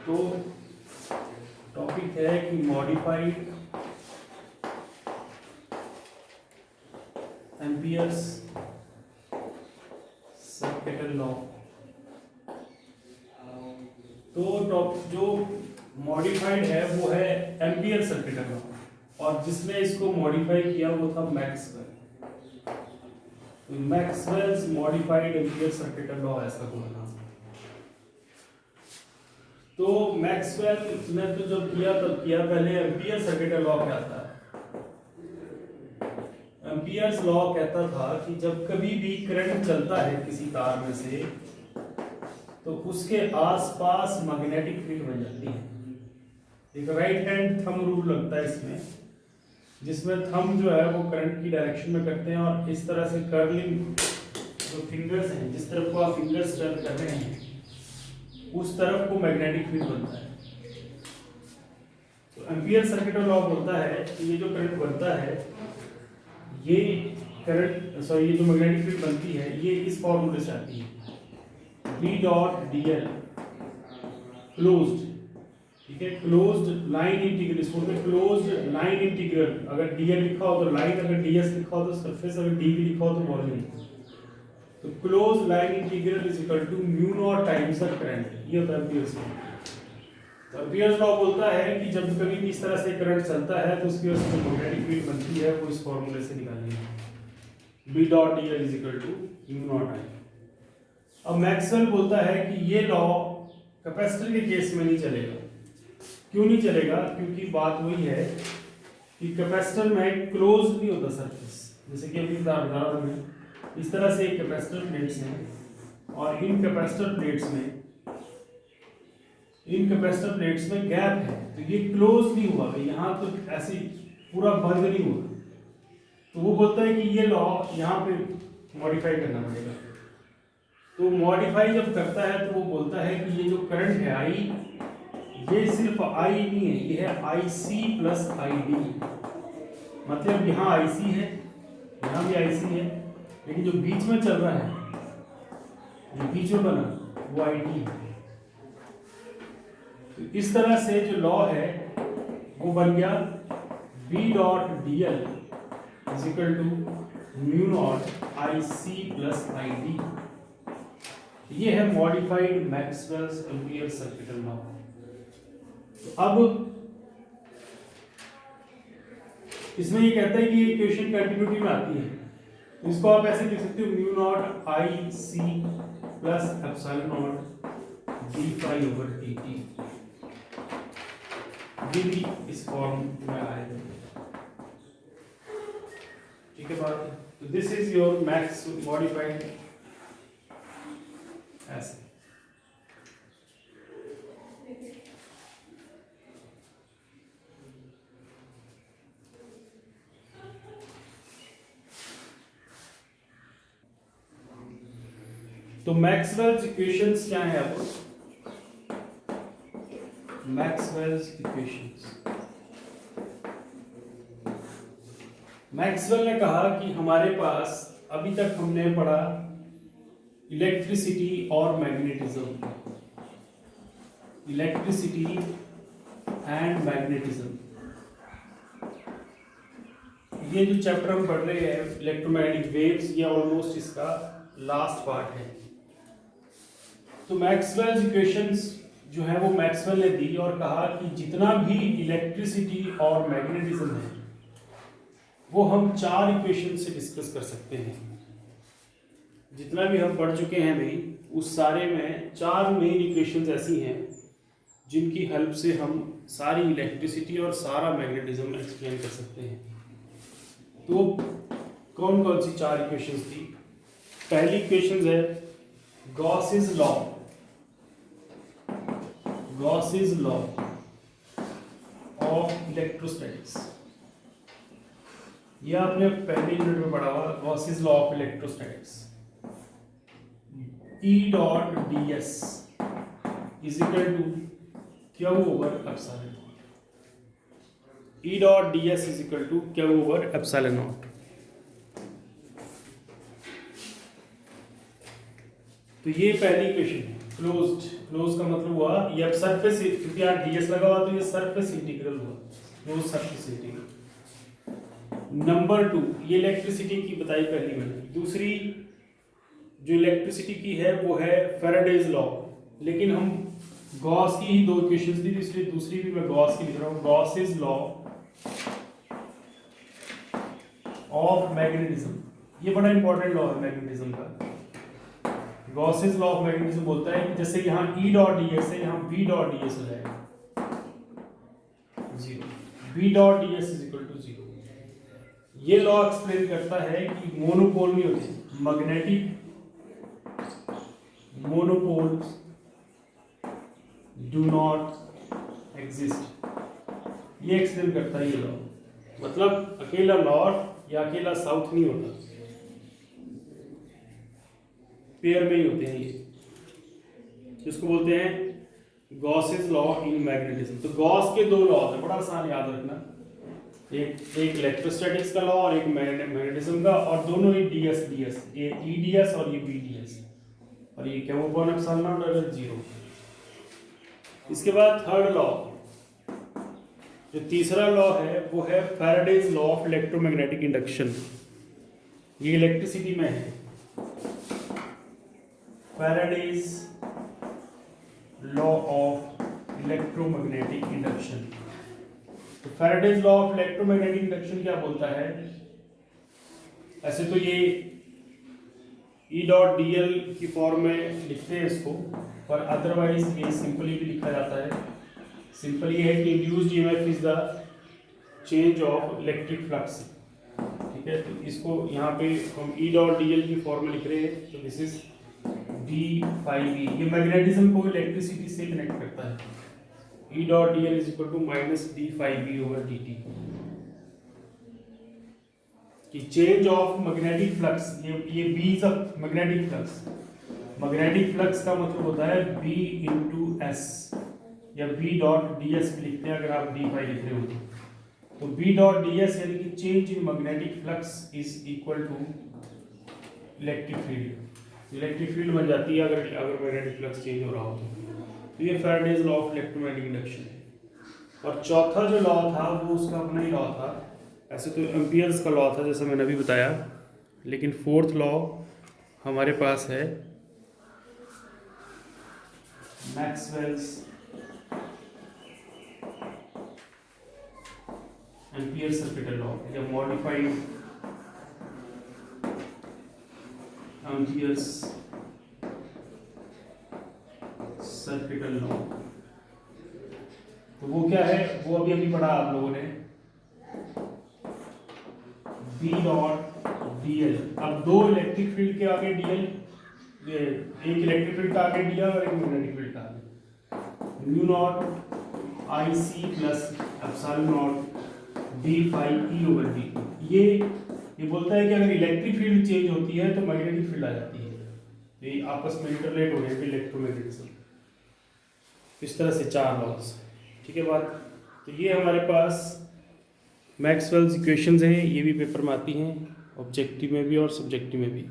तो टॉपिक है कि मॉडिफाइड एम्पियर्स सर्किटल लॉ। तो जो मॉडिफाइड है वो है एम्पियर सर्किटल लॉ, और जिसने इसको मॉडिफाई किया वो था Maxwell. Maxwell's modified ampere circuital law ऐसा बोला नाम। तो मैक्सवेल ने तो जब किया तब किया, पहले एम्पियर सर्किटल लॉ क्या था? एम्पियर्स लॉ कहता था कि जब कभी भी करंट चलता है किसी तार में से तो उसके आसपास मैग्नेटिक फील्ड बन जाती है। एक राइट हैंड थंब रूल लगता है इसमें, जिसमें थंब जो है वो करंट की डायरेक्शन में करते हैं और इस तरह से कर्लिंग जो फिंगर्स हैं, जिस तरफ को आप फिंगर्स टर्न कर रहे हैं उस तरफ को मैग्नेटिक फील्ड बनता है। तो एम्पियर सर्किटल लॉ बोलता है कि ये जो करंट बनता है, ये ये जो मैग्नेटिक फील्ड बनती है ये इस फॉर्मूले से आती है, B डॉट dl क्लोज्ड, ठीक है, क्लोज्ड लाइन इंटीग्रल, इसको बोलते हैं क्लोज्ड लाइन इंटीग्रल। अगर dl लिखा हो तो लाइन, अगर ds लिखा हो तो सरफेस, अगर dv लिखा हो तो वॉल्यूम। तो close line integral is equal to mu naught times the current, ये होता है एम्पियर्स लॉ। तो एम्पियर्स लॉ बोलता है कि जब कभी भी इस तरह से करंट चलता है तो उसकी वजह से जो मैग्नेटिक फील्ड बनती है वो इस फॉर्मूले से निकालनी है, B dot dl is equal to mu naught time. अब मैक्सवेल बोलता है कि ये लॉ कैपेसिटर के केस में नहीं चलेगा। क्यों नहीं चलेगा? क्योंकि बात वही है कि कैपेसिटर में क्लोज नहीं होता सरफेस। जैसे कि अभी उदाहरण में इस तरह से एक कैपेसिटर प्लेट्स हैं और इन कैपेसिटर प्लेट्स में गैप है, तो ये क्लोज नहीं हुआ, यहाँ तो ऐसे पूरा बंद नहीं हुआ। तो वो बोलता है कि ये लॉ यहाँ पे मॉडिफाई करना पड़ेगा। तो मॉडिफाई जब करता है तो वो बोलता है कि ये जो करंट है I, ये सिर्फ I नहीं है, ये है IC प्लस ID। मतलब यहाँ IC है, यहाँ भी IC है, लेकिन जो बीच में चल रहा है, जो बीच में बना वो IT है। तो इस तरह से जो लॉ है वो बन गया B dot dl is equal to mu naught IC plus ID। ये है modified Maxwell's Ampere circuital law. तो अब इसमें ये कहता है कि ये इक्वेशन कंटिन्यूटी में आती है, तो इसको आप ऐसे लिख सकते हो mu naught IC plus epsilon naught d phi over dt। ये भी इस फॉर्म में आएगा, ठीक है बात। तो this is your max modified ऐसे। तो मैक्सवेल्स इक्वेशंस क्या है? अब मैक्सवेल्स इक्वेशंस, मैक्सवेल ने कहा कि हमारे पास अभी तक हमने पढ़ा इलेक्ट्रिसिटी और मैग्नेटिज्म, इलेक्ट्रिसिटी एंड मैग्नेटिज्म। ये जो चैप्टर हम पढ़ रहे हैं इलेक्ट्रोमैग्नेटिक वेव्स, ये ऑलमोस्ट इसका लास्ट पार्ट है। तो मैक्सवेल्स इक्वेशंस जो है वो मैक्सवेल ने दी और कहा कि जितना भी इलेक्ट्रिसिटी और मैग्नेटिज्म है वो हम 4 इक्वेशन से डिस्कस कर सकते हैं। जितना भी हम पढ़ चुके हैं भाई, उस सारे में 4 मेन इक्वेशंस ऐसी हैं जिनकी हेल्प से हम सारी इलेक्ट्रिसिटी और सारा मैग्नेटिज्म एक्सप्लेन कर सकते हैं। तो कौन कौन सी 4 इक्वेशंस थी? पहली इक्वेशंस है Gauss's law, Gauss's law of electrostatics. ये आपने पहले यूनिट में पढ़ा हुआ, Gauss's law of electrostatics. E dot ds is equal to q over epsilon naught. E dot ds is equal to q over epsilon naught. तो ये पहली equation है। क्लोज का मतलब हुआ ये अब सरफेस, क्योंकि यहाँ ds लगा हुआ तो ये सरफेस इंटीग्रल हुआ, क्लोज सरफेस इंटीग्रल। नंबर 2, ये इलेक्ट्रिसिटी की बताई पहली मैंने। दूसरी जो इलेक्ट्रिसिटी की है वो है फैराडेज लॉ, लेकिन हम गॉस की ही दो इक्वेशंस दी थी इसलिए दूसरी भी मैं गॉस की लिख रहा हूँ। गॉसेस लॉ ऑफ मैग्नेटिज्म, ये बड़ा इंपॉर्टेंट लॉ है मैग्नेटिज्म का। गॉसेस लॉ ऑफ मैग्नेटिज्म बोलता है कि जैसे यहाँ E डॉट ds है, यहाँ B डॉट ds हो जाएगा 0, B dot ds is equal to 0। ये लॉ एक्सप्लेन करता है कि मोनोपोल नहीं होते, magnetic monopoles do not exist, ये एक्सप्लेन करता है ये लॉ। मतलब अकेला नॉर्थ या अकेला साउथ नहीं होता, पेयर में ही होते हैं ये, जिसको बोलते हैं गॉसेस लॉ इन मैग्नेटिज्म। तो गॉस के दो लॉ हैं, बड़ा आसान याद रखना, एक इलेक्ट्रोस्टैटिक्स का लॉ और एक मैग्नेटिज्म का, और दोनों ही ds, ये EDS और ये BDS, और ये क्या वो अपॉन एप्सिलॉन नॉट अगर 0। इसके बाद थर्ड लॉ, जो तीसरा लॉ है वो है Faraday's law of electromagnetic induction. ये इलेक्ट्रिसिटी में है, Faraday's law of electromagnetic induction. तो Faraday's law of electromagnetic induction क्या बोलता है, ऐसे तो ये E डॉट dl की फॉर्म में लिखते हैं इसको, पर अदरवाइज ये सिंपली भी लिखा जाता है। सिंपल ये है कि induced EMF is the change of electric flux, ठीक है। तो इसको यहाँ पे हम E डॉट dl की फॉर्म में लिख रहे हैं, तो this is d phi v, ये मैग्नेटिज्म को इलेक्ट्रिसिटी से कनेक्ट करता है। E dot dl is equal to minus d phi v over dt, कि चेंज ऑफ मैग्नेटिक फ्लक्स, ये B is a magnetic flux. Magnetic flux का मतलब होता है B इंटू S, या B डॉट ds भी लिखते हैं अगर आप d phi लिख रहे हो तो B डॉट ds यानी कि change in magnetic flux is equal to electric field. Electric field बन जाती है अगर मैग्नेटिक फ्लक्स चेंज हो रहा हो तो ये Faraday's law of electromagnetic induction है। और चौथा जो लॉ था वो उसका अपना ही लॉ था, ऐसे तो एम्पियर्स का लॉ था जैसे मैंने अभी बताया, लेकिन फोर्थ लॉ हमारे पास है मैक्सवेल्स एम्पियर सर्किटल लॉ, या मॉडिफाइड एम्पियर्स सर्किटल लॉ। तो वो क्या है, वो अभी पढ़ा आप लोगों ने, B डॉट dl। अब दो इलेक्ट्रिक फील्ड के आगे dl, एक इलेक्ट्रिक फील्ड का आगे dl और एक मैग्नेटिक फील्ड का आगे, mu naught IC plus epsilon naught d phi e over dt। ये बोलता है कि अगर इलेक्ट्रिक फील्ड चेंज होती है तो मैग्नेटिक फील्ड आ जाती है, ये आपस में इंटरलेट हो रहे हैं इलेक्ट्रोमैग्नेटिज्म। इस तरह से चार लॉज, ठीक है बात। तो ये हमारे पास मैक्सवेल्स इक्वेशंस हैं, ये भी पेपर में आती हैं, ऑब्जेक्टिव में भी और सब्जेक्टिव में भी।